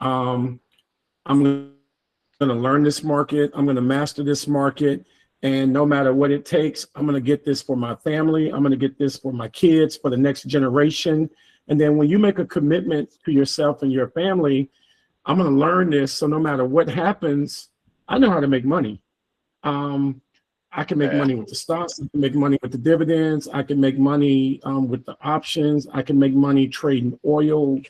I'm going to learn this market. I'm going to master this market. And no matter what it takes, I'm going to get this for my family. I'm going to get this for my kids, for the next generation. And then when you make a commitment to yourself and your family, I'm going to learn this. So no matter what happens, I know how to make money. I can make money with the stocks. I can make money with the dividends. I can make money with the options. I can make money trading oil,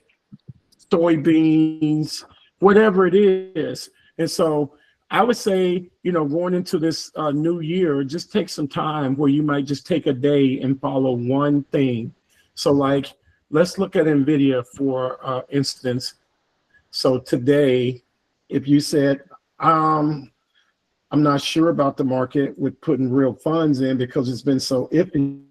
soybeans, whatever it is. And so I would say, going into this new year, just take some time where you might just take a day and follow one thing. So like, let's look at NVIDIA for instance. So today, if you said, I'm not sure about the market with putting real funds in because it's been so iffy.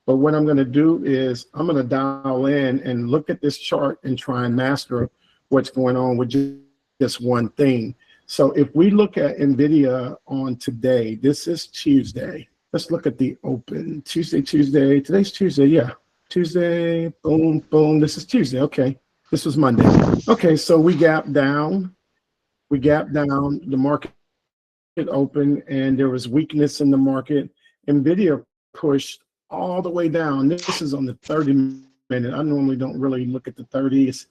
But what I'm going to do is I'm going to dial in and look at this chart and try and master what's going on with just one thing. So if we look at NVIDIA on today, this is Tuesday. Let's look at the open. Tuesday. Today's Tuesday. Yeah. Tuesday. Boom, boom. This is Tuesday. Okay. This was Monday. Okay. So we gapped down. The market open, and there was weakness in the market. NVIDIA pushed all the way down. This is on the 30-minute. I normally don't really look at the 30s.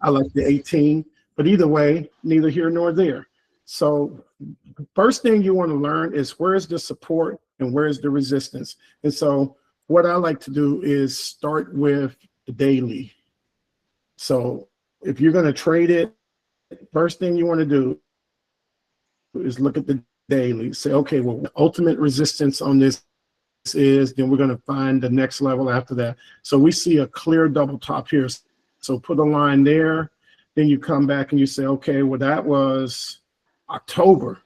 I like the 18, but either way, neither here nor there. So first thing you want to learn is where is the support and where is the resistance. And so what I like to do is start with the daily. So if you're going to trade it, first thing you want to do is look at the daily. Say, okay, well, the ultimate resistance on this is, then we're going to find the next level after that. So we see a clear double top here. So put a line there. Then you come back and you say, okay, well, that was October.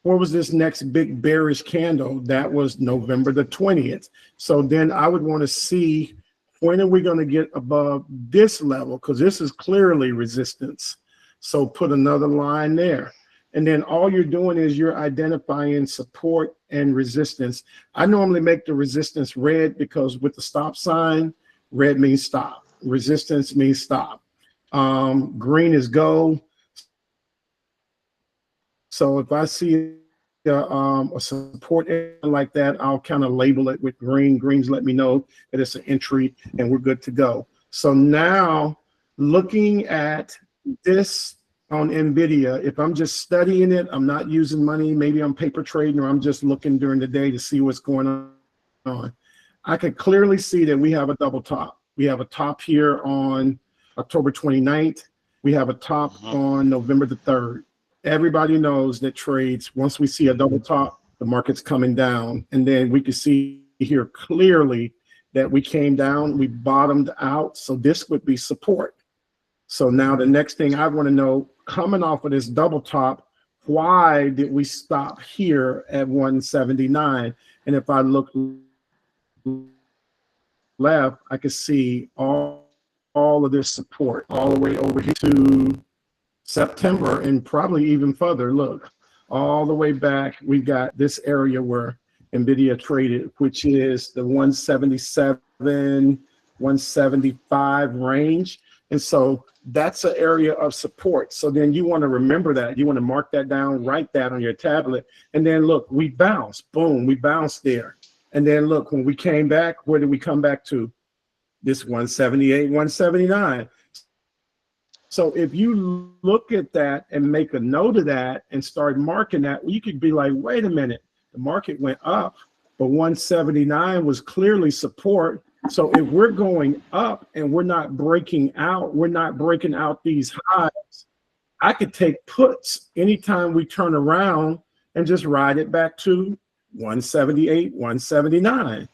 What was this next big bearish candle? That was November the 20th. So then I would want to see, when are we going to get above this level? Because this is clearly resistance. So put another line there. And then all you're doing is you're identifying support and resistance. I normally make the resistance red because with the stop sign, red means stop. Resistance means stop. Green is go. So if I see a support like that, I'll kind of label it with green. Greens let me know that it's an entry and we're good to go. So now looking at this on NVIDIA, if I'm just studying it, I'm not using money, maybe I'm paper trading or I'm just looking during the day to see what's going on. I could clearly see that we have a double top. We have a top here on October 29th. We have a top on November the 3rd. Everybody knows that trades, once we see a double top, the market's coming down. And then we can see here clearly that we came down, we bottomed out. So this would be support. So now the next thing I want to know, coming off of this double top, why did we stop here at 179? And if I look left, I can see all of this support all the way over here to September and probably even further. Look, all the way back, we've got this area where NVIDIA traded, which is the 177, 175 range. And so that's an area of support. So then you want to remember that. You want to mark that down, write that on your tablet. And then look, we bounced, boom, we bounced there. And then look, when we came back, where did we come back to? This 178, 179. So if you look at that and make a note of that and start marking that, you could be like, wait a minute, the market went up, but 179 was clearly support. So if we're going up and we're not breaking out these highs, I could take puts anytime we turn around and just ride it back to 178, 179.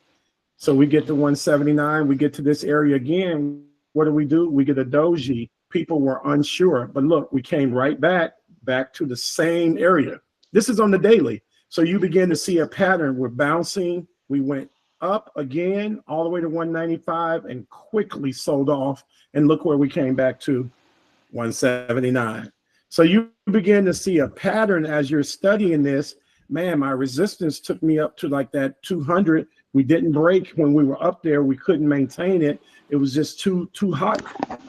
So we get to 179, we get to this area again. What do? We get a doji. People were unsure, but look, we came right back to the same area. This is on the daily. So you begin to see a pattern. We're bouncing. We went up again all the way to 195 and quickly sold off. And look where we came back to, 179. So you begin to see a pattern as you're studying this. Man, my resistance took me up to like that 200. We didn't break when we were up there. We couldn't maintain it. It was just too hot.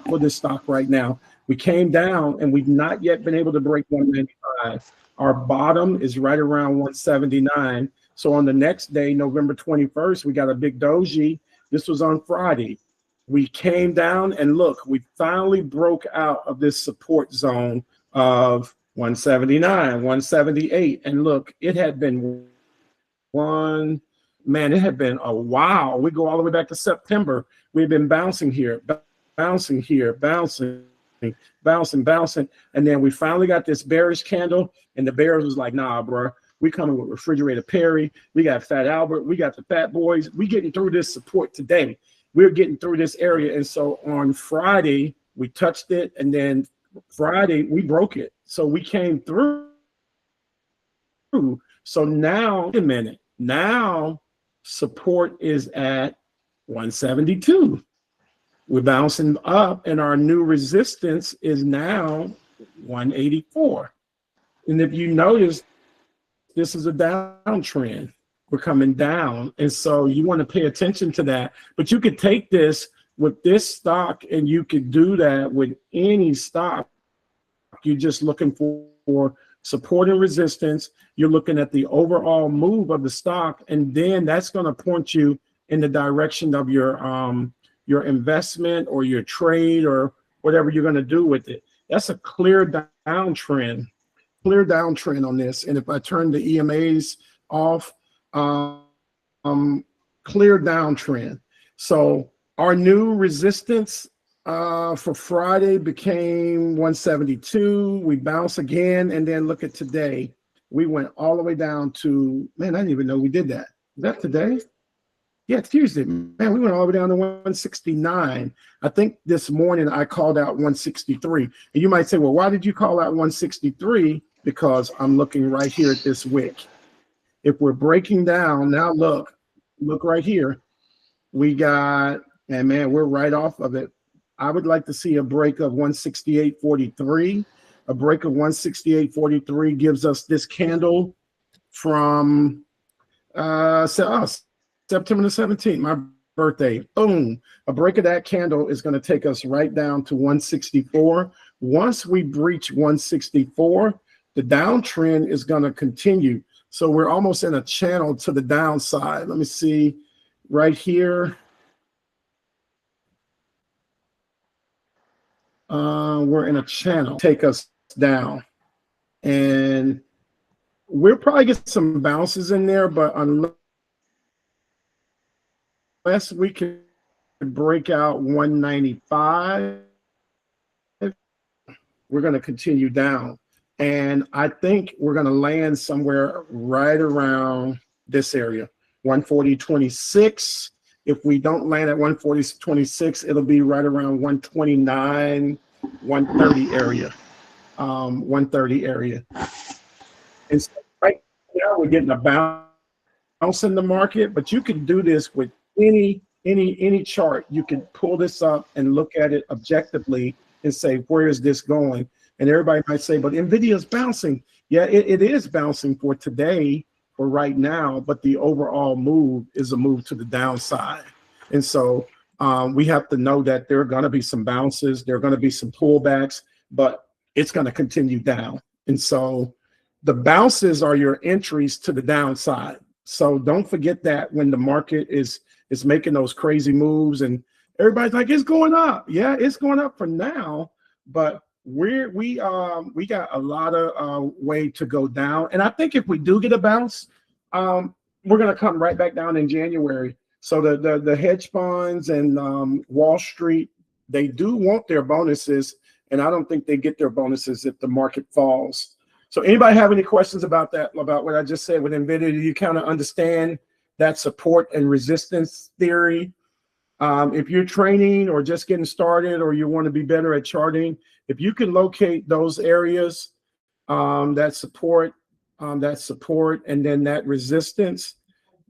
for this stock right now. We came down and we've not yet been able to break 195. Our bottom is right around 179. So on the next day, November 21st, we got a big doji. This was on Friday. We came down and look, we finally broke out of this support zone of 179, 178. And look, it had been it had been a while. We go all the way back to September. We've been bouncing here, bouncing here, bouncing. And then we finally got this bearish candle, and the bears was like, nah, bro, we coming with Refrigerator Perry. We got Fat Albert. We got the Fat Boys. We getting through this support today. We're getting through this area. And so on Friday, we touched it. And then Friday, we broke it. So we came through. So now, wait a minute. Now support is at 172. We're bouncing up, and our new resistance is now 184. And if you notice, this is a downtrend. We're coming down. And so you want to pay attention to that. But you could take this with this stock, and you could do that with any stock. You're just looking for support and resistance. You're looking at the overall move of the stock, and then that's going to point you in the direction of your investment or your trade or whatever you're going to do with it. That's a clear downtrend on this. And if I turn the EMAs off, clear downtrend. So our new resistance for Friday became 172. We bounce again, and then look at today. We went all the way down to, man, I didn't even know we did that. Is that today? Yeah, it's Tuesday. Man, we went all the way down to 169. I think this morning I called out 163. And you might say, well, why did you call out 163? Because I'm looking right here at this wick. If we're breaking down, now look right here. We got, and man, we're right off of it. I would like to see a break of 168.43. A break of 168.43 gives us this candle from September the 17th, my birthday. Boom. A break of that candle is going to take us right down to 164. Once we breach 164, the downtrend is going to continue. So we're almost in a channel to the downside. Let me see right here. We're in a channel, take us down. And we'll probably get some bounces in there, but unless we can break out 195, we're going to continue down. And I think we're going to land somewhere right around this area, 140.26. If we don't land at 140.26, it'll be right around 129, 130 area. 130 area. And so right now we're getting a bounce in the market, but you can do this with any chart. You can pull this up and look at it objectively and say, where is this going? And everybody might say, but NVIDIA is bouncing. Yeah, it is bouncing for today, for right now, but the overall move is a move to the downside. And so we have to know that there are going to be some bounces, there are going to be some pullbacks, but it's going to continue down. And so the bounces are your entries to the downside. So don't forget that when the market is making those crazy moves and everybody's like, it's going up. Yeah, it's going up for now, but we got a lot of way to go down. And I think if we do get a bounce, we're going to come right back down in January. So the hedge funds and Wall Street, they do want their bonuses, and I don't think they get their bonuses if the market falls. So anybody have any questions about that, about what I just said with NVIDIA? Do you kind of understand that support and resistance theory? If you're training or just getting started, or you want to be better at charting, if you can locate those areas, that support, and then that resistance,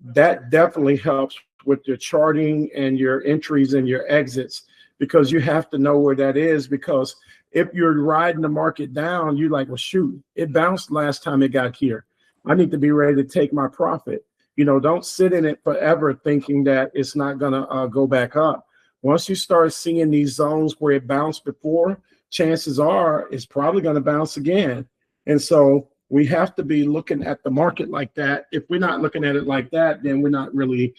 that definitely helps with your charting and your entries and your exits, because you have to know where that is. Because if you're riding the market down, you're like, well, shoot, it bounced last time it got here. I need to be ready to take my profit. You know, don't sit in it forever thinking that it's not going to go back up. Once you start seeing these zones where it bounced before, chances are it's probably going to bounce again. And so we have to be looking at the market like that. If we're not looking at it like that, then we're not really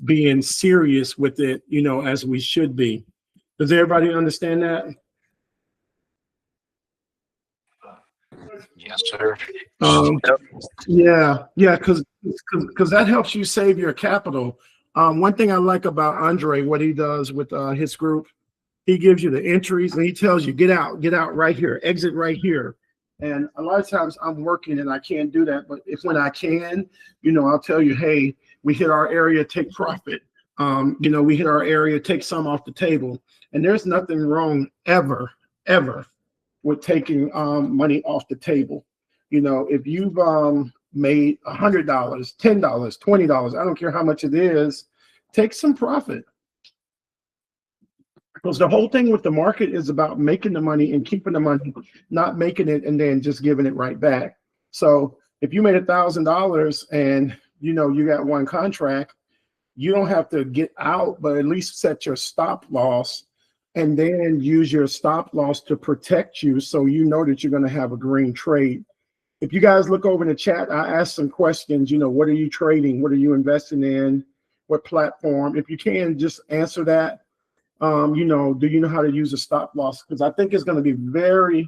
being serious with it, you know, as we should be. Does everybody understand that? Yes, sir. Yeah, because that helps you save your capital. One thing I like about Andre, what he does with his group, he gives you the entries and he tells you get out right here, exit right here. And a lot of times I'm working and I can't do that, but if when I can, you know, I'll tell you, hey, we hit our area, take profit. You know, we hit our area, take some off the table. And there's nothing wrong ever with taking money off the table. You know, if you've made $100, $10, $20, I don't care how much it is, take some profit. Because the whole thing with the market is about making the money and keeping the money, not making it and then just giving it right back. So if you made $1,000 and you know you got one contract, you don't have to get out, but at least set your stop loss and then use your stop loss to protect you so you know that you're going to have a green trade. If you guys look over in the chat, I asked some questions, you know, what are you trading? What are you investing in? What platform? If you can, just answer that. You know, do you know how to use a stop loss? Because I think it's going to be very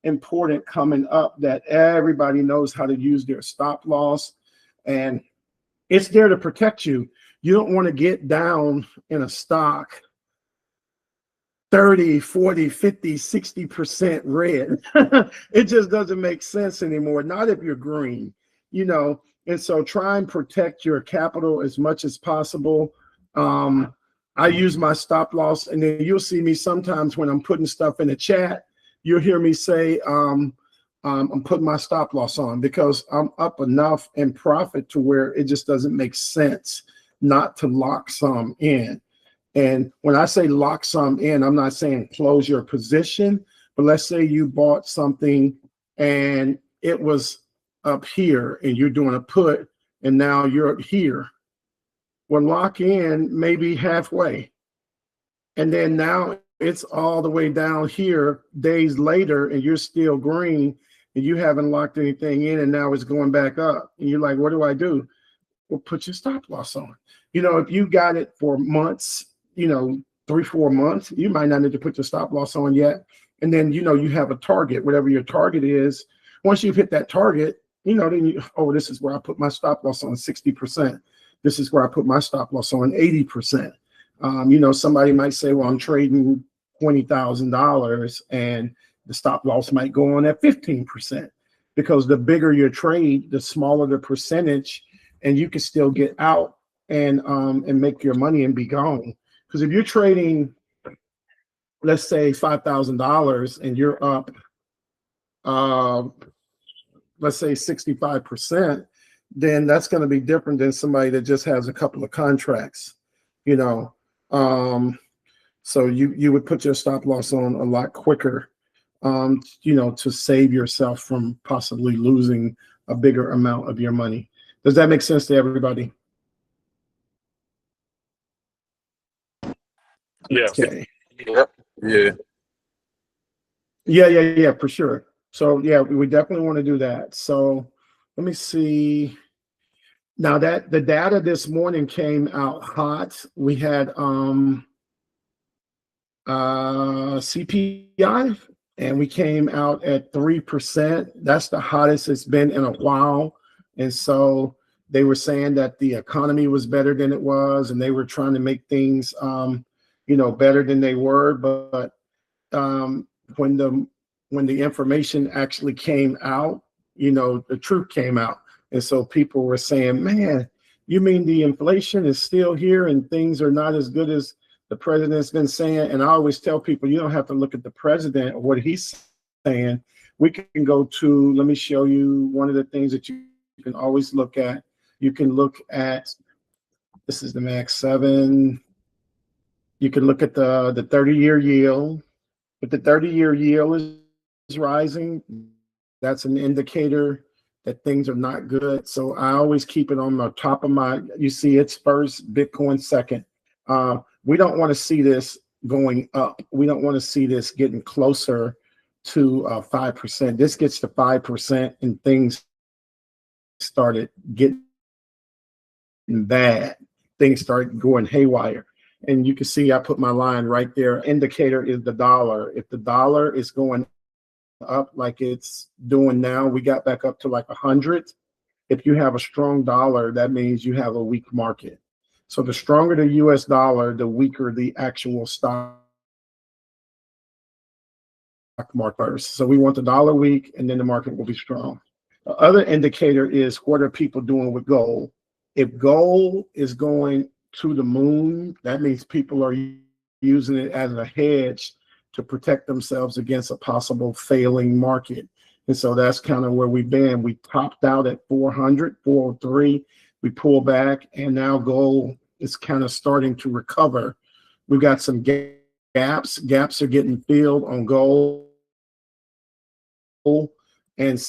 important coming up that everybody knows how to use their stop loss. And it's there to protect you. You don't want to get down in a stock 30, 40, 50, 60% red. It just doesn't make sense anymore. Not if you're green, you know. And so try and protect your capital as much as possible. I use my stop loss, and then you'll see me sometimes when I'm putting stuff in the chat, you'll hear me say, I'm putting my stop loss on because I'm up enough in profit to where it just doesn't make sense not to lock some in. And when I say lock some in, I'm not saying close your position, but let's say you bought something and it was up here and you're doing a put and now you're up here. Well, lock in maybe halfway. And then now it's all the way down here days later and you're still green and you haven't locked anything in and now it's going back up. And you're like, what do I do? Well, put your stop loss on. You know, if you got it for months, you know, 3-4 months, you might not need to put your stop loss on yet. And then, you know, you have a target, whatever your target is. Once you've hit that target, you know, then you, oh, this is where I put my stop loss on 60%. This is where I put my stop loss on 80%. You know, somebody might say, well, I'm trading $20,000 and the stop loss might go on at 15% because the bigger your trade, the smaller the percentage, and you can still get out and make your money and be gone. Because if you're trading, let's say $5,000 and you're up, let's say 65%, then that's going to be different than somebody that just has a couple of contracts, you know. So you would put your stop loss on a lot quicker, you know, to save yourself from possibly losing a bigger amount of your money. Does that make sense to everybody? Yeah. Okay. Yep. Yeah. Yeah, for sure. So yeah, we definitely want to do that. So let me see. Now that the data this morning came out hot, we had CPI, and we came out at 3%. That's the hottest it's been in a while. And so they were saying that the economy was better than it was, and they were trying to make things, you know, better than they were. But when the information actually came out, you know, the truth came out. And so people were saying, man, you mean the inflation is still here and things are not as good as the president's been saying? And I always tell people, you don't have to look at the president or what he's saying. We can go to, let me show you one of the things that you can always look at. You can look at, this is the Max 7. You can look at the 30-year yield. If the 30-year yield is rising, that's an indicator that things are not good. So I always keep it on the top of my, you see it's first, Bitcoin second. we don't want to see this going up. We don't want to see this getting closer to 5%. This gets to 5% and things started getting bad. Things started going haywire. And you can see I put my line right there. Indicator is the dollar. If the dollar is going up like it's doing now, we got back up to like 100. If you have a strong dollar, that means you have a weak market. So the stronger the US dollar, the weaker the actual stock market first. So we want the dollar weak, and then the market will be strong. The other indicator is what are people doing with gold? If gold is going to the moon, that means people are using it as a hedge to protect themselves against a possible failing market. And so that's kind of where we've been. We topped out at 400, 403. We pulled back, and now gold is kind of starting to recover. We've got some gaps. Gaps are getting filled on gold. And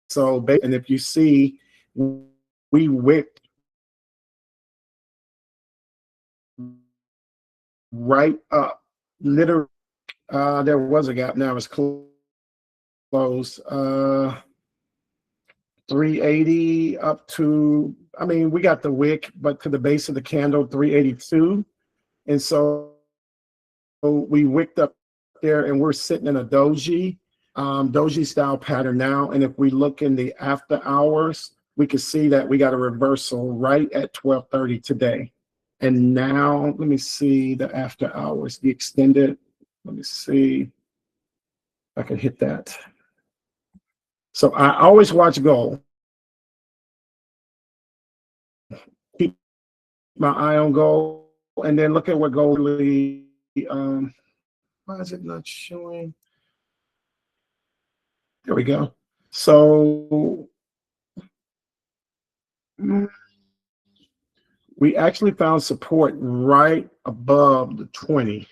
so, and if you see, we wicked right up. Literally, there was a gap. Now it's closed. 380 up to, I mean, we got the wick, but to the base of the candle, 382. And so we wicked up there, and we're sitting in a doji style pattern now. And if we look in the after hours, we can see that we got a reversal right at 12:30 today. And now let me see the after hours, the extended. Let me see if I can hit that. So I always watch gold. Keep my eye on gold, and then look at what gold really, why is it not showing? There we go. So we actually found support right above the 20.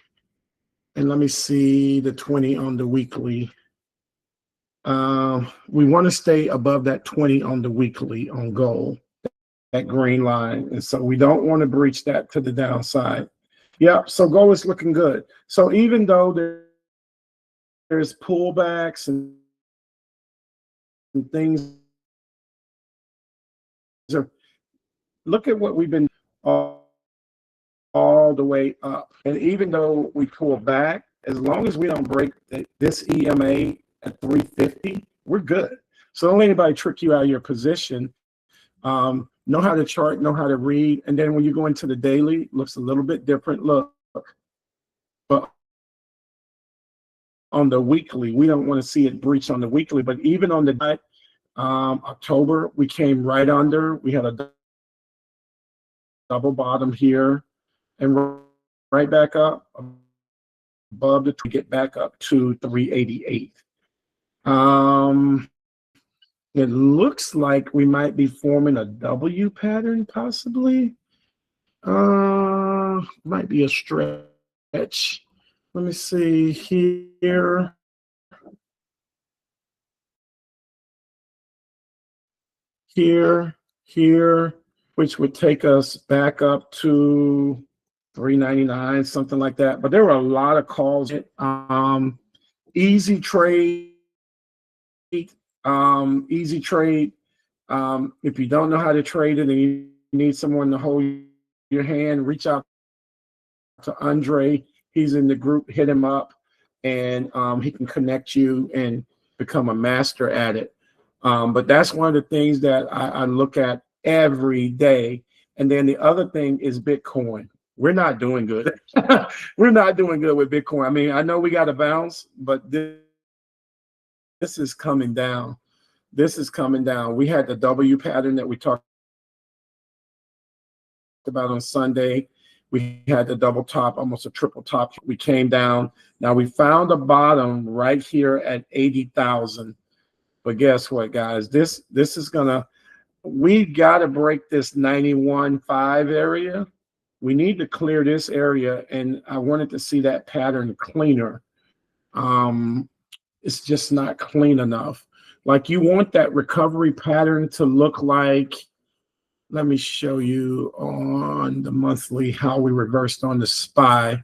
And let me see the 20 on the weekly. We want to stay above that 20 on the weekly on gold, that green line. And so we don't want to breach that to the downside. Yeah, so gold is looking good. So even though there's pullbacks and things, look at what we've been all the way up. And even though we pull back, as long as we don't break this EMA at 350, we're good. So don't let anybody trick you out of your position. Know how to chart, know how to read. And then when you go into the daily, it looks a little bit different. Look, but on the weekly, we don't want to see it breach on the weekly, but even on the October, we came right under. We had a double bottom here and right back up above the to get back up to 388. It looks like we might be forming a W pattern, possibly. Might be a stretch. Let me see here. Here, which would take us back up to 399, something like that. But there were a lot of calls. Easy trade. Easy trade. If you don't know how to trade it and you need someone to hold your hand, reach out to Andre. He's in the group. Hit him up, and he can connect you and become a master at it. But that's one of the things that I look at every day. And then the other thing is Bitcoin. We're not doing good. We're not doing good with Bitcoin. I mean, I know we got to bounce, but this is coming down. This is coming down. We had the W pattern that we talked about on Sunday. We had the double top, almost a triple top. We came down. Now we found a bottom right here at 80,000. But guess what, guys? This is gonna, we got to break this 91.5 area. We need to clear this area, and I wanted to see that pattern cleaner. It's just not clean enough. Like, you want that recovery pattern to look like let me show you on the monthly how we reversed on the SPY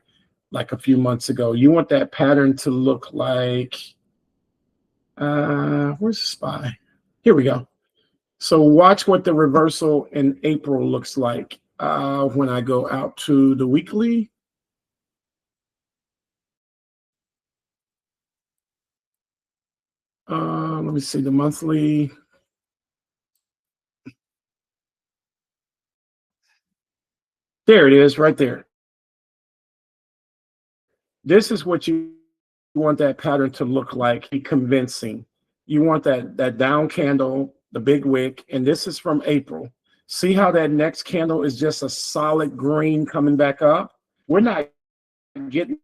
like a few months ago. You want that pattern to look like, where's the SPY? Here we go. So watch what the reversal in April looks like when I go out to the weekly. Let me see the monthly. There it is right there. This is what you want that pattern to look like, be convincing. You want that down candle, the big wick, and this is from April. See how that next candle is just a solid green coming back up? We're not getting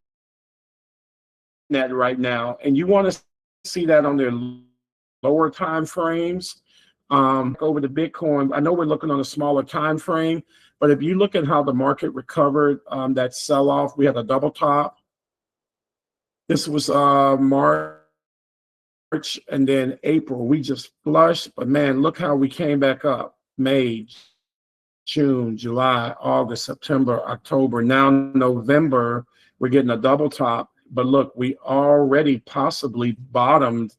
that right now, and you want to see that on their lower time frames. Over the Bitcoin, I know we're looking on a smaller time frame, but if you look at how the market recovered, that sell-off, we had a double top. This was March, and then April, we just flushed, but man, look how we came back up. May, June, July, August, September, October. Now November, we're getting a double top, but look, we already possibly bottomed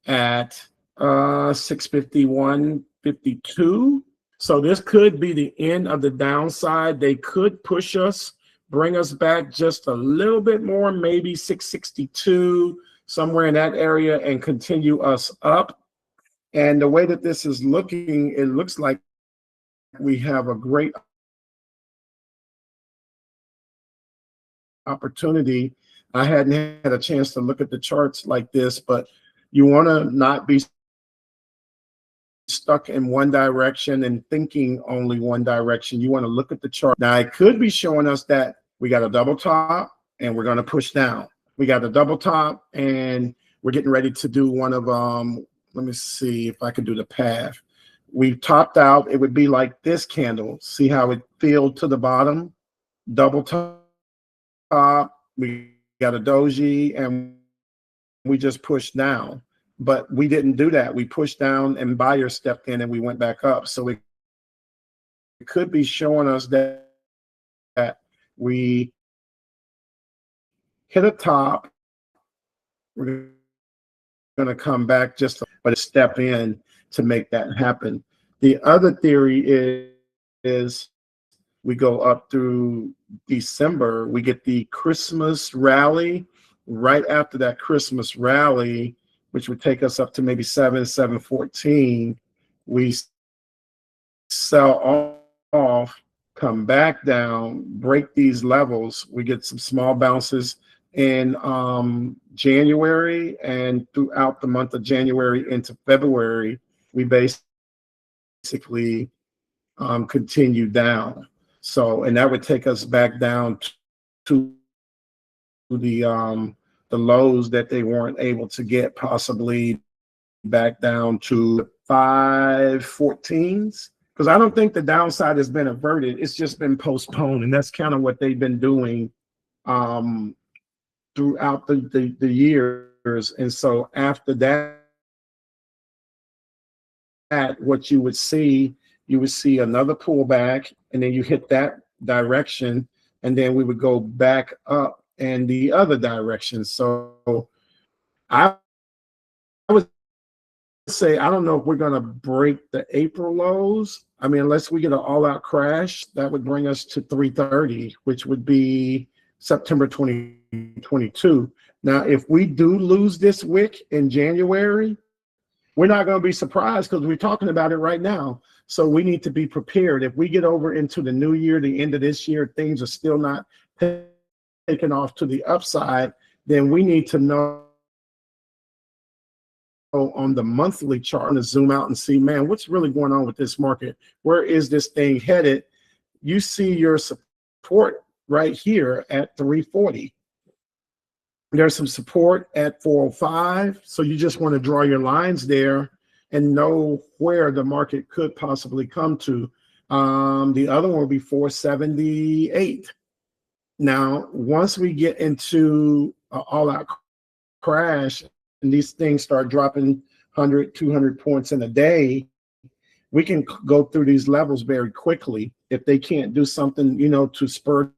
at 651.52. So this could be the end of the downside. They could push us, bring us back just a little bit more, maybe 662, somewhere in that area, and continue us up. And the way that this is looking, it looks like we have a great opportunity. I hadn't had a chance to look at the charts like this, but you want to not be stuck in one direction and thinking only one direction. You want to look at the chart. Now, it could be showing us that we got a double top and we're going to push down. We got a double top and we're getting ready to do one of, let me see if I can do the path. We topped out. It would be like this candle. See how it filled to the bottom? Double top. We got a doji and we just pushed down. But we didn't do that. We pushed down and buyer stepped in and we went back up. So it could be showing us that we hit a top. We're going to come back but step in to make that happen. The other theory is we go up through December. We get the Christmas rally. Right after that Christmas rally, which would take us up to maybe 714, we sell off, come back down, break these levels. We get some small bounces in January, and throughout the month of January into February, we basically continue down. So, and that would take us back down to the lows that they weren't able to get, possibly back down to 514s. Because I don't think the downside has been averted. It's just been postponed. And that's kind of what they've been doing throughout the years. And so after that, what you would see another pullback, and then you hit that direction, and then we would go back up and the other direction. So I would say, I don't know if we're going to break the April lows. I mean, unless we get an all-out crash, that would bring us to 330, which would be September 2022. Now, if we do lose this wick in January, we're not going to be surprised because we're talking about it right now. So we need to be prepared. If we get over into the new year, the end of this year, things are still not taken off to the upside, then we need to know on the monthly chart to zoom out and see, man, what's really going on with this market? Where is this thing headed? You see your support right here at 340. There's some support at 405. So you just want to draw your lines there and know where the market could possibly come to. The other one will be 478. Now, once we get into an all-out crash and these things start dropping 100, 200 points in a day, we can go through these levels very quickly if they can't do something, you know, to spur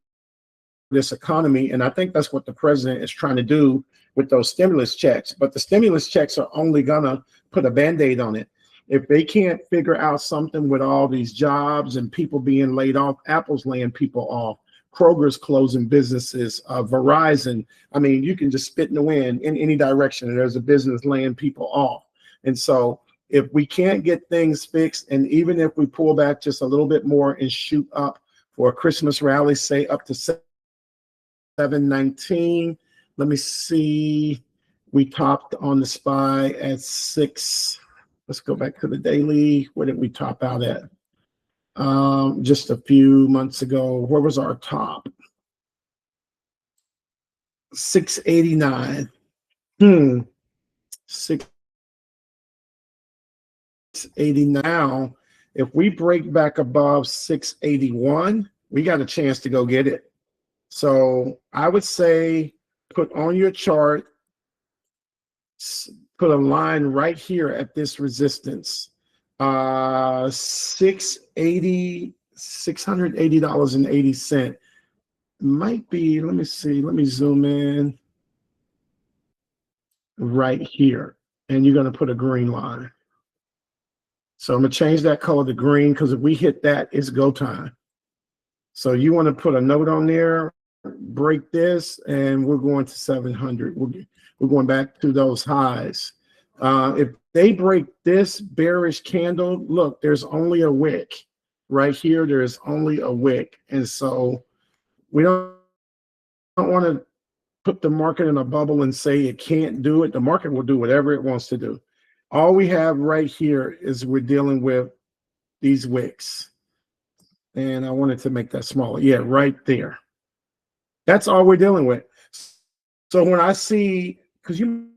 this economy. And I think that's what the president is trying to do with those stimulus checks. But the stimulus checks are only gonna put a Band-Aid on it. If they can't figure out something with all these jobs and people being laid off, Apple's laying people off, Kroger's closing businesses, Verizon. I mean, you can just spit in the wind in any direction, and there's a business laying people off. And so if we can't get things fixed, and even if we pull back just a little bit more and shoot up for a Christmas rally, say up to 719, let me see, we topped on the SPY at 6. Let's go back to the daily. Where did we top out at? Just a few months ago. Where was our top? 689. 680 now. If we break back above 681, we got a chance to go get it. So I would say put on your chart, put a line right here at this resistance. 680.80 might be, let me see, let me zoom in right here, and you're going to put a green line. So I'm going to change that color to green, because if we hit that, it's go time. So you want to put a note on there, break this, and we're going to 700. We're going back to those highs. If they break this bearish candle, look, there's only a wick right here. There's only a wick. And so we don't want to put the market in a bubble and say it can't do it. The market will do whatever it wants to do. All we have right here is we're dealing with these wicks. And I wanted to make that smaller. Yeah, right there. That's all we're dealing with. So when I see, because you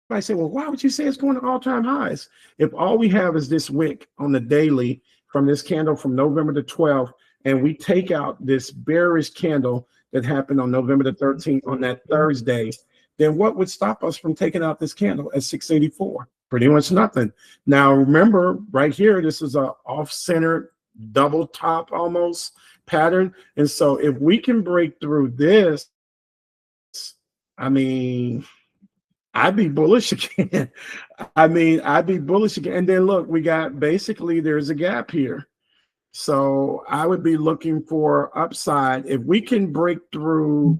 might say, well, why would you say it's going to all-time highs? If all we have is this wick on the daily from this candle from November the 12th, and we take out this bearish candle that happened on November the 13th on that Thursday, then what would stop us from taking out this candle at 684? Pretty much nothing. Now, remember, right here, this is a off-centered double top almost pattern. And so if we can break through this, I mean, I'd be bullish again. I'd be bullish again. And then look, we got basically there's a gap here. So I would be looking for upside. If we can break through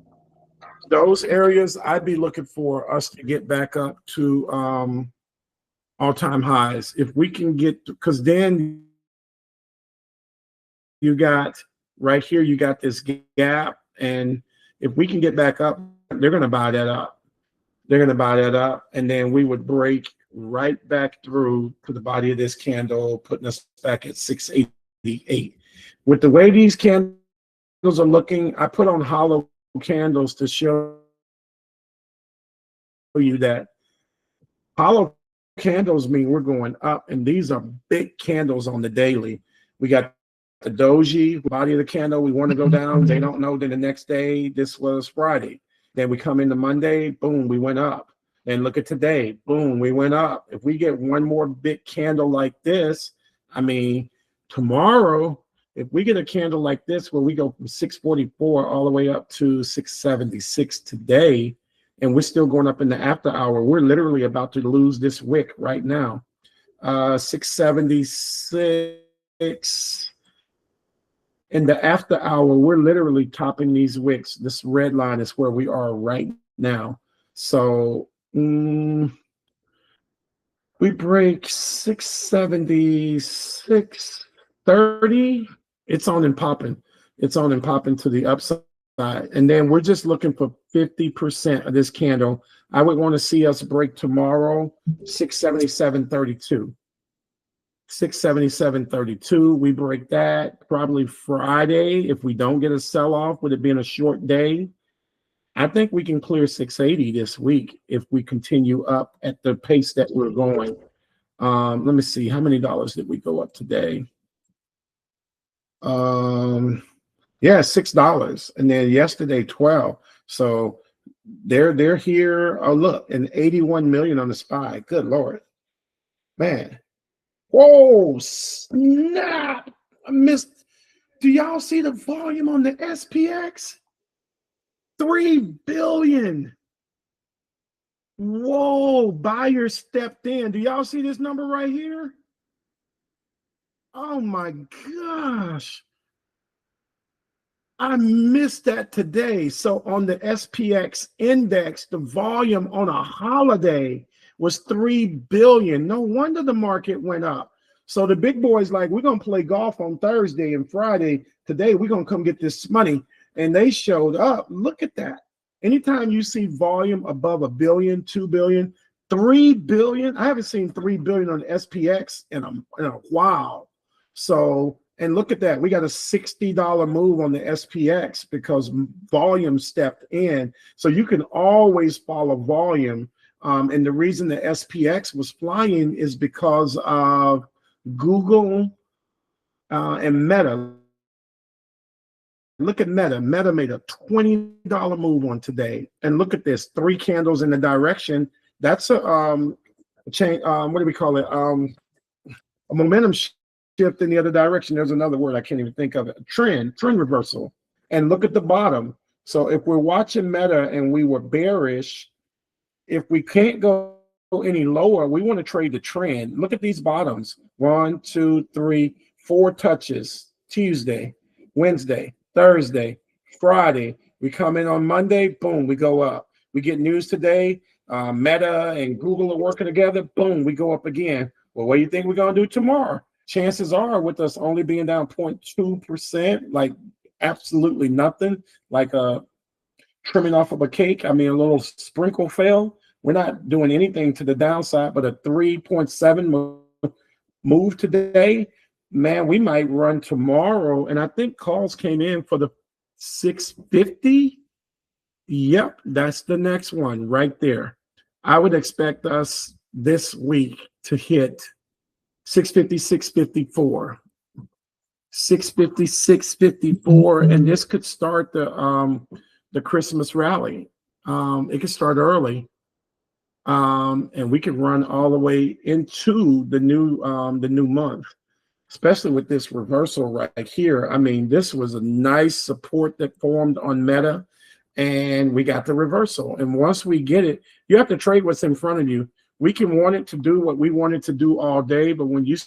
those areas, I'd be looking for us to get back up to all-time highs. If we can get, because then you got right here, you got this gap. And if we can get back up, they're going to buy that up. They're going to buy that up, and then we would break right back through to the body of this candle, putting us back at 688. With the way these candles are looking, I put on hollow candles to show you that hollow candles mean we're going up, and these are big candles on the daily. We got the doji, body of the candle, we want to go down. They don't know that the next day, this was Friday. Then we come into Monday, boom, we went up. And look at today, boom, we went up. If we get one more big candle like this, I mean, tomorrow, if we get a candle like this where we go from 644 all the way up to 676 today, and we're still going up in the after hour, we're literally about to lose this wick right now. 676. In the after hour, we're literally topping these wicks. This red line is where we are right now. So we break 676.30. It's on and popping. It's on and popping to the upside. And then we're just looking for 50% of this candle. I would want to see us break tomorrow 677.32. 677.32. We break that probably Friday. If we don't get a sell-off, with it being a short day, I think we can clear 680 this week if we continue up at the pace that we're going. Let me see, how many dollars did we go up today? Yeah, $6, and then yesterday 12. So they're here. Oh, look, and 81 million on the SPY. Good Lord, man. Whoa, snap. I missed. Do y'all see the volume on the SPX? 3 billion. Whoa, buyer stepped in. Do y'all see this number right here? Oh my gosh. I missed that today. So on the SPX index, the volume on a holiday was 3 billion. No wonder the market went up. So the big boys like, we're going to play golf on Thursday and Friday. Today, we're going to come get this money. And they showed up. Look at that. Anytime you see volume above a billion, 2 billion, 3 billion, I haven't seen 3 billion on SPX in a while. So, and look at that. We got a $60 move on the SPX because volume stepped in. So you can always follow volume. And the reason the SPX was flying is because of Google and Meta. Look at Meta. Meta made a $20 move on today. And look at this, 3 candles in the direction. That's a chain, what do we call it? A momentum shift in the other direction. There's another word I can't even think of it. Trend reversal. And look at the bottom. So if we're watching Meta and we were bearish, if we can't go any lower, we want to trade the trend. Look at these bottoms. 1, 2, 3, 4 touches. Tuesday, Wednesday, Thursday, Friday. We come in on Monday, boom, we go up. We get news today. Meta and Google are working together. Boom, we go up again. Well, what do you think we're going to do tomorrow? Chances are, with us only being down 0.2%, like absolutely nothing, like trimming off of a cake. I mean, a little sprinkle fell. We're not doing anything to the downside, but a 3.7 move today. Man, we might run tomorrow. And I think calls came in for the 650. Yep, that's the next one right there. I would expect us this week to hit 650, 654, 650, 654, and this could start the Christmas rally. It could start early, and we could run all the way into the new month, especially with this reversal right here. I mean, this was a nice support that formed on Meta, and we got the reversal. And once we get it, you have to trade what's in front of you. We can want it to do what we want it to do all day, but when you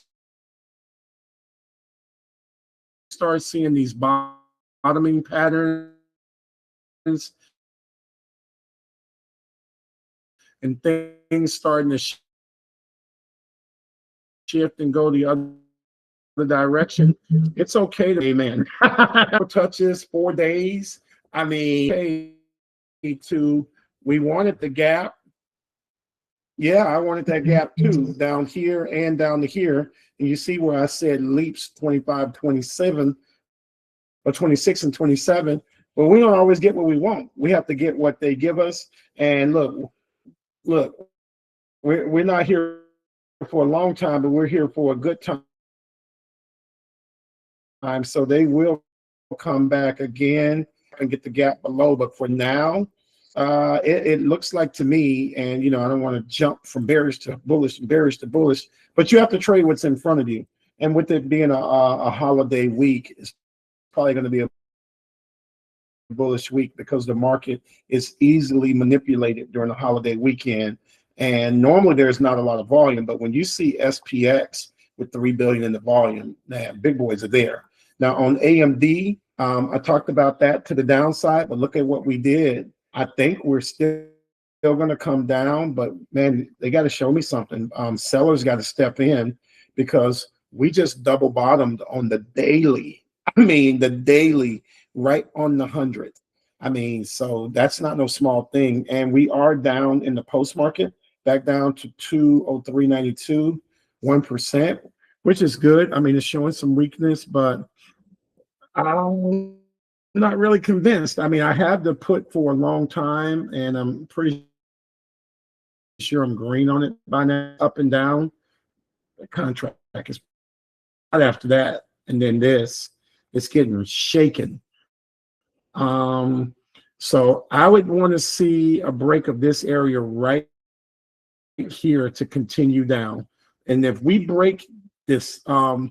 start seeing these bottoming patterns and things starting to shift and go the other direction, it's okay to, amen. 4 touches, 4 days. I mean, we wanted the gap. Yeah, I wanted that gap too, down here and down to here. And you see where I said leaps 25, 27, or 26 and 27. But we don't always get what we want. We have to get what they give us. And look, we're not here for a long time, but we're here for a good time. So they will come back again and get the gap below. But for now, it looks like to me, and I don't want to jump from bearish to bullish, but you have to trade what's in front of you. And with it being a holiday week, it's probably going to be a bullish week because the market is easily manipulated during the holiday weekend. And normally there's not a lot of volume, but when you see SPX with 3 billion in the volume, man, big boys are there. Now on AMD, I talked about that to the downside, but look at what we did. I think we're still going to come down, but man, they got to show me something. Sellers got to step in because we just double bottomed on the daily. I mean, the daily right on the 100. I mean, so that's not no small thing. And we are down in the post market, back down to 203.92, 1%, which is good. I mean, it's showing some weakness, but I'm not really convinced. I mean, I had the put for a long time, and I'm pretty sure I'm green on it by now, up and down. The contract is right after that, and then this, it's getting shaken. So I would want to see a break of this area right here to continue down. And if we break this the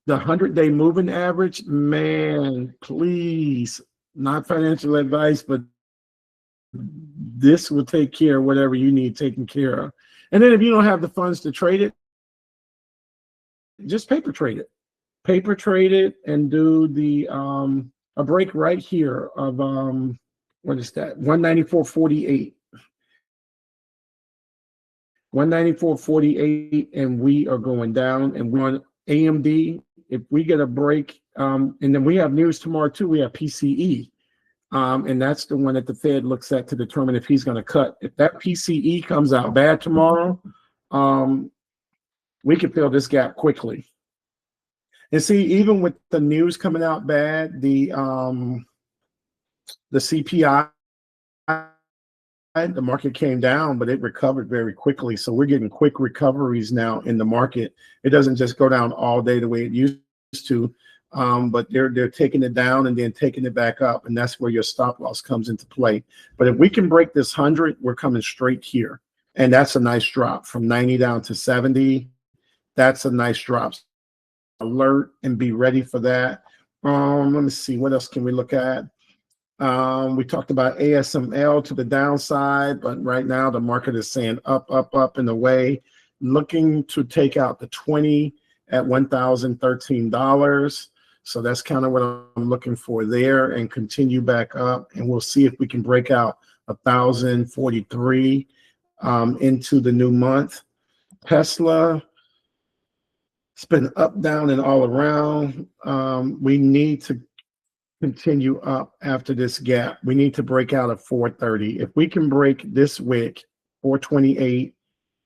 100-day moving average, man, please, not financial advice, but this will take care of whatever you need taken care of. And then if you don't have the funds to trade it, just paper trade it. Paper trade it and do the a break right here of what is that? 194.48. 194.48, and we are going down, and we're on AMD. If we get a break, and then we have news tomorrow too. We have PCE, and that's the one that the Fed looks at to determine if he's going to cut. If that PCE comes out bad tomorrow, we can fill this gap quickly. And see, even with the news coming out bad, the CPI, the market came down, but it recovered very quickly. So we're getting quick recoveries now in the market. It doesn't just go down all day the way it used to, but they're taking it down and then taking it back up, and that's where your stop loss comes into play. But if we can break this 100, we're coming straight here, and that's a nice drop from 90 down to 70. That's a nice drop. Alert and be ready for that. Let me see, what else can we look at? We talked about ASML to the downside, but right now the market is saying up, up, up and away, looking to take out the 20 at $1,013. So that's kind of what I'm looking for there, and continue back up, and we'll see if we can break out 1,043 into the new month. Tesla, it's been up, down, and all around. We need to continue up after this gap. We need to break out at 430. If we can break this wick, 428,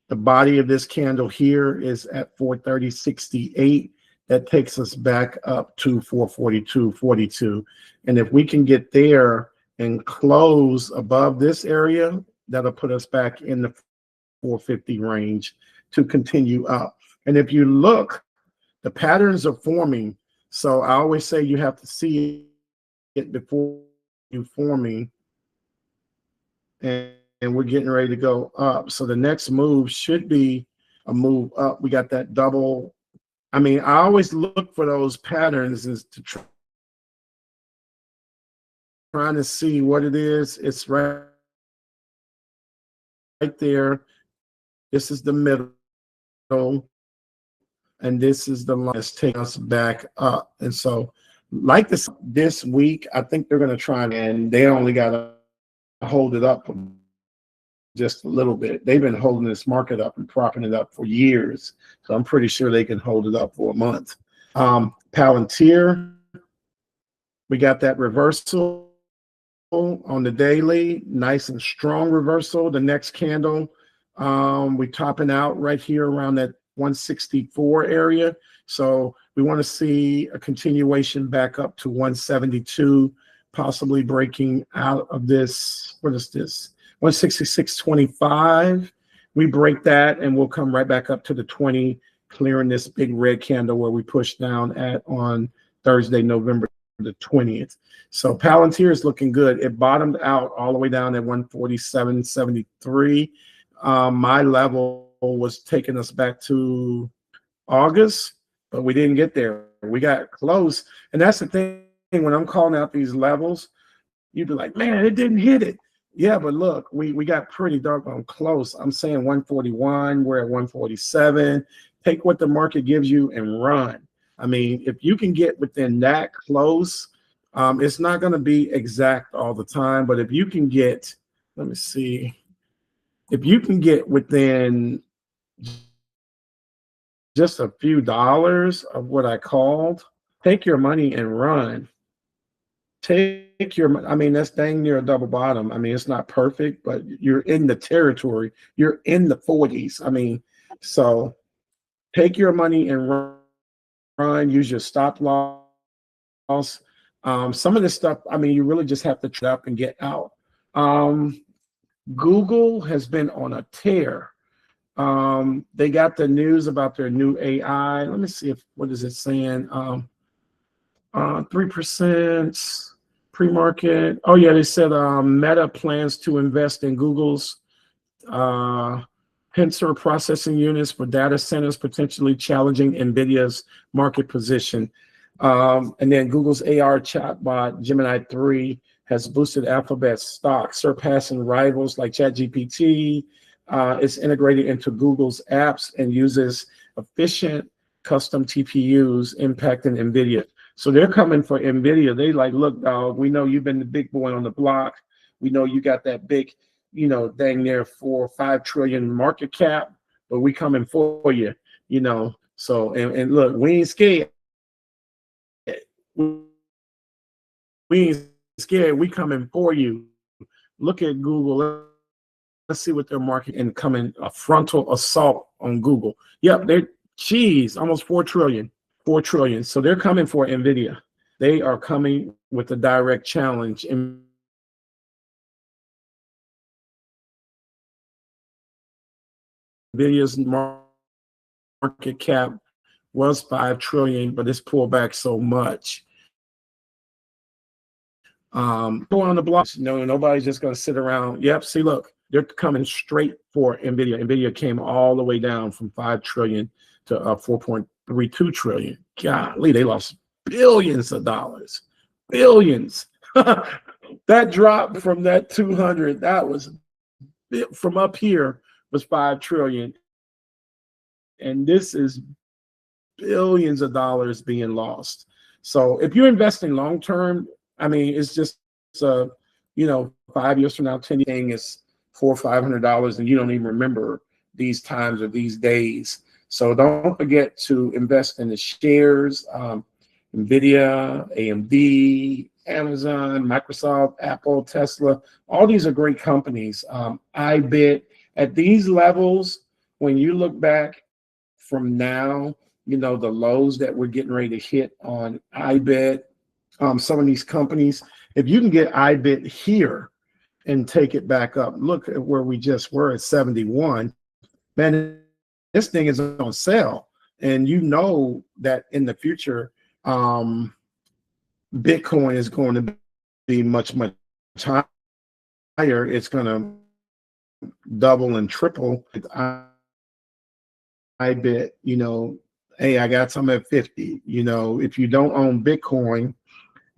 the body of this candle here is at 430.68. That takes us back up to 442.42. And if we can get there and close above this area, that'll put us back in the 450 range to continue up. And if you look, the patterns are forming. So I always say you have to see it before you forming. And we're getting ready to go up. So the next move should be a move up. We got that double. I mean, I always look for those patterns is to trying to see what it is. It's right there. This is the middle. And this is the line that's taking us back up. And so like this week, I think they're going to try, and they only got to hold it up just a little bit. They've been holding this market up and propping it up for years. So I'm pretty sure they can hold it up for a month. Palantir, we got that reversal on the daily, nice and strong reversal. The next candle, we topping out right here around that 164 area. So we want to see a continuation back up to 172, possibly breaking out of this. What is this? 166.25. We break that and we'll come right back up to the 20, clearing this big red candle where we pushed down at on Thursday, November the 20th. So Palantir is looking good. It bottomed out all the way down at 147.73. My level was taking us back to August, but we didn't get there. We got close. And that's the thing, when I'm calling out these levels, you'd be like, man, it didn't hit it. Yeah, but look, we got pretty doggone close. I'm saying 141, we're at 147. Take what the market gives you and run. I mean, if you can get within that close, it's not going to be exact all the time, but if you can get, let me see, if you can get within just a few dollars of what I called, take your money and run. Take your, I mean, that's dang near a double bottom. I mean, it's not perfect, but you're in the territory. You're in the 40s. I mean, so take your money and run, use your stop loss. Some of this stuff, I mean, you really just have to trade up and get out. Google has been on a tear. They got the news about their new AI. Let me see if, what is it saying? 3% pre-market. Oh yeah, they said Meta plans to invest in Google's Tensor processing units for data centers, potentially challenging NVIDIA's market position. And then Google's AR chatbot, Gemini 3, has boosted Alphabet's stock, surpassing rivals like ChatGPT. It's integrated into Google's apps and uses efficient custom TPUs, impacting NVIDIA. So they're coming for NVIDIA. They like, look, dog, we know you've been the big boy on the block. We know you got that big, dang near 4 or 5 trillion market cap, but we coming for you, So, and look, we ain't scared. We ain't scared. We coming for you. Look at Google. Let's see what they're marketing and coming a frontal assault on Google. Yep, they're almost 4 trillion. 4 trillion. So they're coming for NVIDIA. They are coming with a direct challenge. NVIDIA's market cap was 5 trillion, but it's pulled back so much. Go on the block. No, nobody's just going to sit around. Yep. See, look, they're coming straight for NVIDIA. NVIDIA came all the way down from 5 trillion to 4.32 trillion. Golly, they lost billions of dollars. Billions. That drop from that 200, that was from up here was 5 trillion. And this is billions of dollars being lost. So if you're investing long term, I mean, it's just 5 years from now, 10 thing is $400 or $500, and you don't even remember these times or these days. So don't forget to invest in the shares. NVIDIA, AMD, Amazon, Microsoft, Apple, Tesla. All these are great companies. iBit at these levels. When you look back from now, the lows that we're getting ready to hit on iBit. Some of these companies, if you can get iBit here and take it back up, look at where we just were at 71. Man, this thing is on sale. And you know that in the future, Bitcoin is going to be much, much higher. It's going to double and triple. iBit, hey, I got some at 50. If you don't own Bitcoin,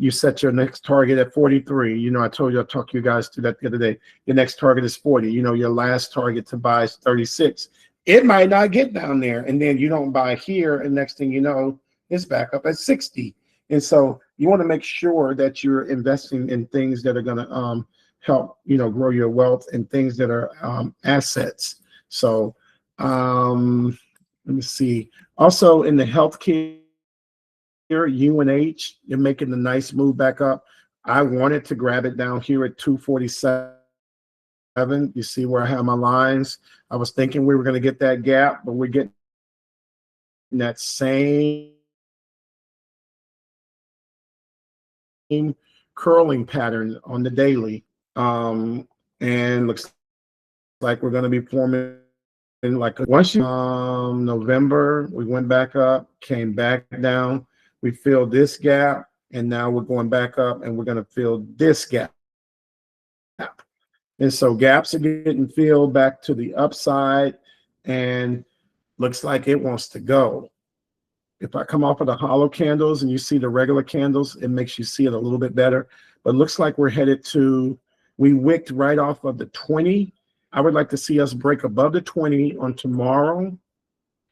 you set your next target at 43. I told you, I talked to you guys to that the other day. Your next target is 40. Your last target to buy is 36. It might not get down there, and then you don't buy here, and next thing you know, it's back up at 60. And so you want to make sure that you're investing in things that are going to help, grow your wealth, and things that are assets. So let me see. Also in the healthcare, UNH, you're making a nice move back up. I wanted to grab it down here at 247. You see where I have my lines? I was thinking we were going to get that gap, but we're getting that same curling pattern on the daily. And looks like we're going to be forming like once November, we went back up, came back down. We filled this gap, and now we're going back up, and we're going to fill this gap. And so gaps are getting filled back to the upside, and looks like it wants to go. If I come off of the hollow candles and you see the regular candles, it makes you see it a little bit better. But looks like we're headed to, we wicked right off of the 20. I would like to see us break above the 20 on tomorrow.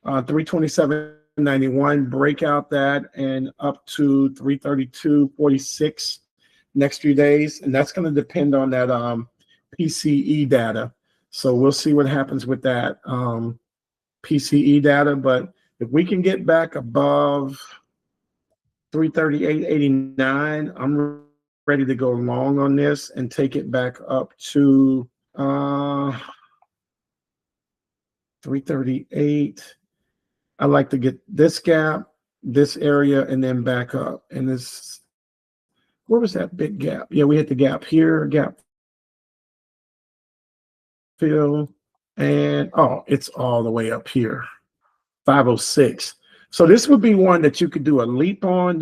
327.91, break out that, and up to 332.46 next few days. And that's going to depend on that PCE data. So we'll see what happens with that PCE data. But if we can get back above 338.89, I'm ready to go long on this and take it back up to 338. I like to get this gap, this area, and then back up. And this, where was that big gap? Yeah, we hit the gap here, gap fill, and it's all the way up here, 506. So this would be one that you could do a leap on.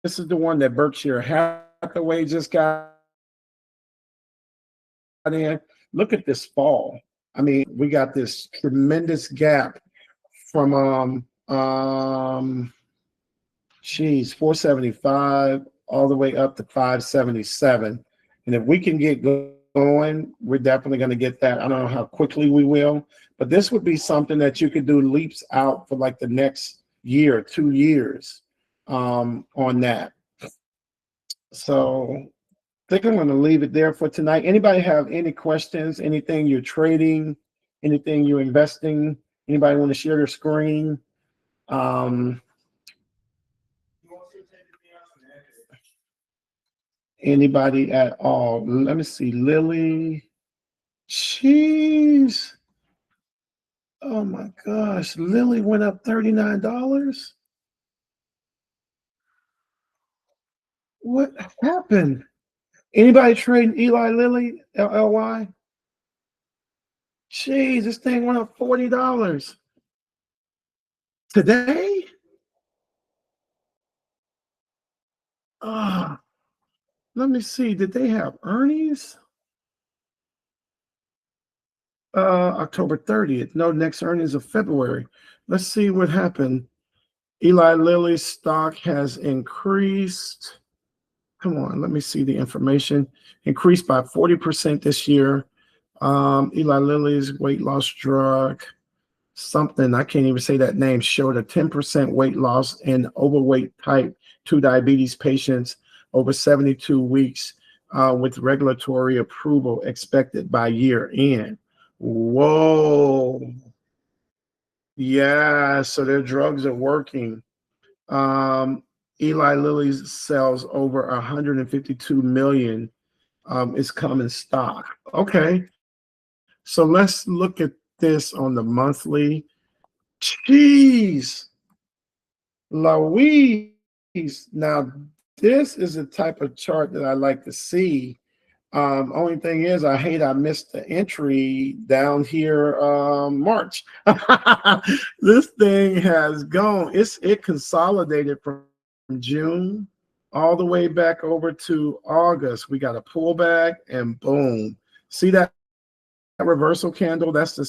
This is the one that Berkshire Hathaway just got in. Look at this fall. I mean, we got this tremendous gap from geez, 475 all the way up to 577. And if we can get going, we're definitely going to get that. I don't know how quickly we will, but this would be something that you could do leaps out for like the next year, 2 years on that. So I think I'm going to leave it there for tonight. Anybody have any questions? Anything you're trading? Anything you're investing? Anybody want to share their screen? Anybody at all? Let me see. Lily. Jeez. Oh my gosh. Lily went up $39. What happened? Anybody trading Eli Lilly, LLY? Jeez, this thing went up $40 today. Let me see. Did they have earnings? October 30th. No, next earnings of February. Let's see what happened. Eli Lilly's stock has increased. Come on, let me see the information. Increased by 40% this year. Eli Lilly's weight loss drug, something, I can't even say that name, showed a 10% weight loss in overweight type 2 diabetes patients over 72 weeks with regulatory approval expected by year end. Whoa. Yeah, so their drugs are working. Eli Lilly's sells over 152 million is common stock. Okay, so let's look at this on the monthly. Jeez, Louise. Now, this is the type of chart that I like to see. Only thing is, I hate I missed the entry down here, March. This thing has gone. It consolidated from June all the way back over to August. We got a pullback and boom. See that reversal candle? That's the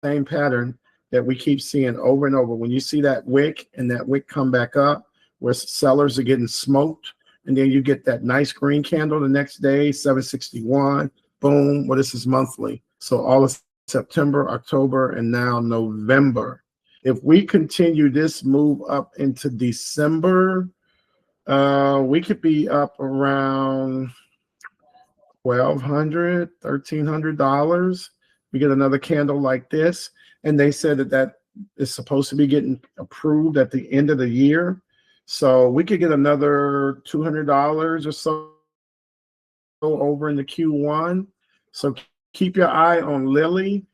same pattern that we keep seeing over and over. When you see that wick and that wick come back up, where sellers are getting smoked, and then you get that nice green candle the next day, 761, boom. Well, this is monthly. So all of September, October, and now November. If we continue this move up into December, we could be up around $1,200, $1,300. We get another candle like this, and they said that is supposed to be getting approved at the end of the year. So we could get another $200 or so over in the Q1. So keep your eye on Lilly.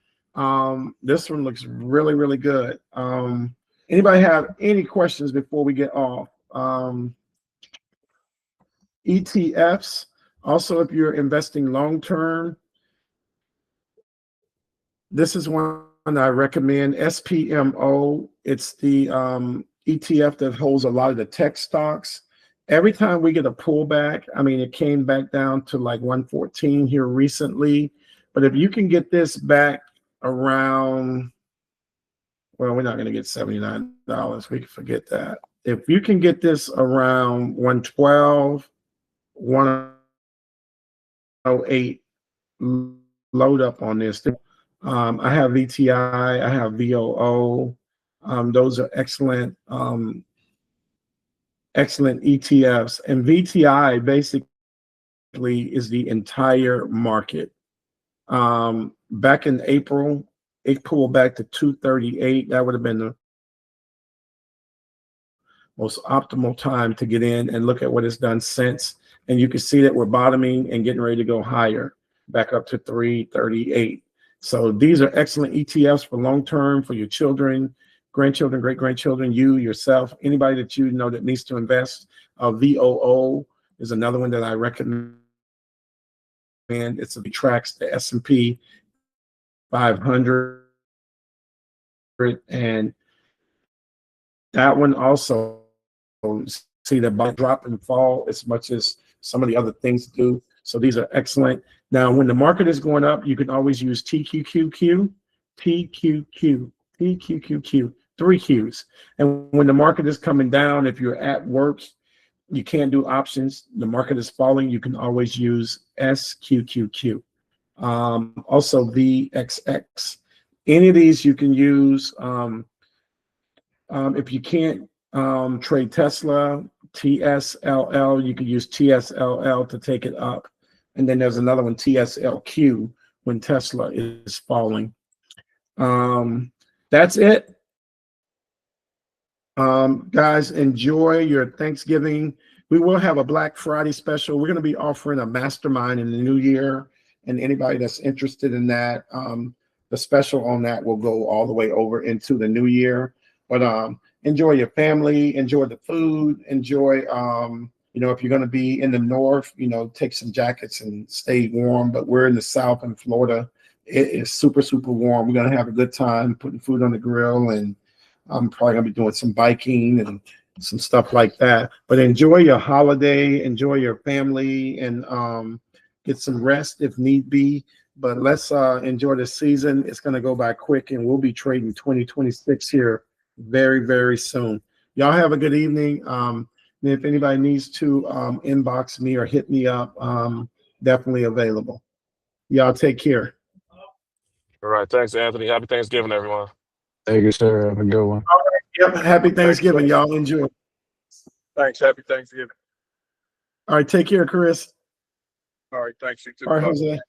This one looks really, really good. Anybody have any questions before we get off? ETFs. Also, if you're investing long-term, this is one I recommend. SPMO. It's the ETF that holds a lot of the tech stocks. Every time we get a pullback, I mean, it came back down to like 114 here recently. But if you can get this back around, well, we're not going to get $79. We can forget that. If you can get this around 112, 108, load up on this. I have VTI, I have VOO. Those are excellent, excellent ETFs. And VTI basically is the entire market. Back in April, it pulled back to 238. That would have been the most optimal time to get in and look at what it's done since. And you can see that we're bottoming and getting ready to go higher, back up to 338. So these are excellent ETFs for long-term, for your children, grandchildren, great-grandchildren, you, yourself, anybody that you know that needs to invest. VOO is another one that I recommend. It tracks the S&P 500. And that one also, see the drop and fall as much as some of the other things do. So these are excellent. Now, when the market is going up, you can always use TQQQ, TQQ, TQQQ, 3Qs. And when the market is coming down, if you're at work, you can't do options. The market is falling. You can always use SQQQ. Also VXX. Any of these you can use. If you can't trade Tesla, TSLL, you can use TSLL to take it up. And then there's another one, TSLQ, when Tesla is falling. That's it. Guys, enjoy your Thanksgiving. We will have a Black Friday special. We're going to be offering a mastermind in the new year. And anybody that's interested in that, the special on that will go all the way over into the new year. But enjoy your family, enjoy the food, enjoy, you know, if you're going to be in the north, you know, take some jackets and stay warm. But we're in the south in Florida. It is super, super warm. We're going to have a good time putting food on the grill, and I'm probably going to be doing some biking and some stuff like that. But enjoy your holiday, enjoy your family, and get some rest if need be. But let's enjoy the season. It's going to go by quick, and we'll be trading 2026 here very, very soon. Y'all have a good evening. And if anybody needs to inbox me or hit me up, definitely available. Y'all take care. All right. Thanks, Anthony. Happy Thanksgiving, everyone. Thank you, sir. Have a good one. All right. Yep. Happy Thanksgiving. Y'all enjoy. Thanks. Happy Thanksgiving. All right. Take care, Chris. All right. Thanks. You too. All right, Bye. Jose.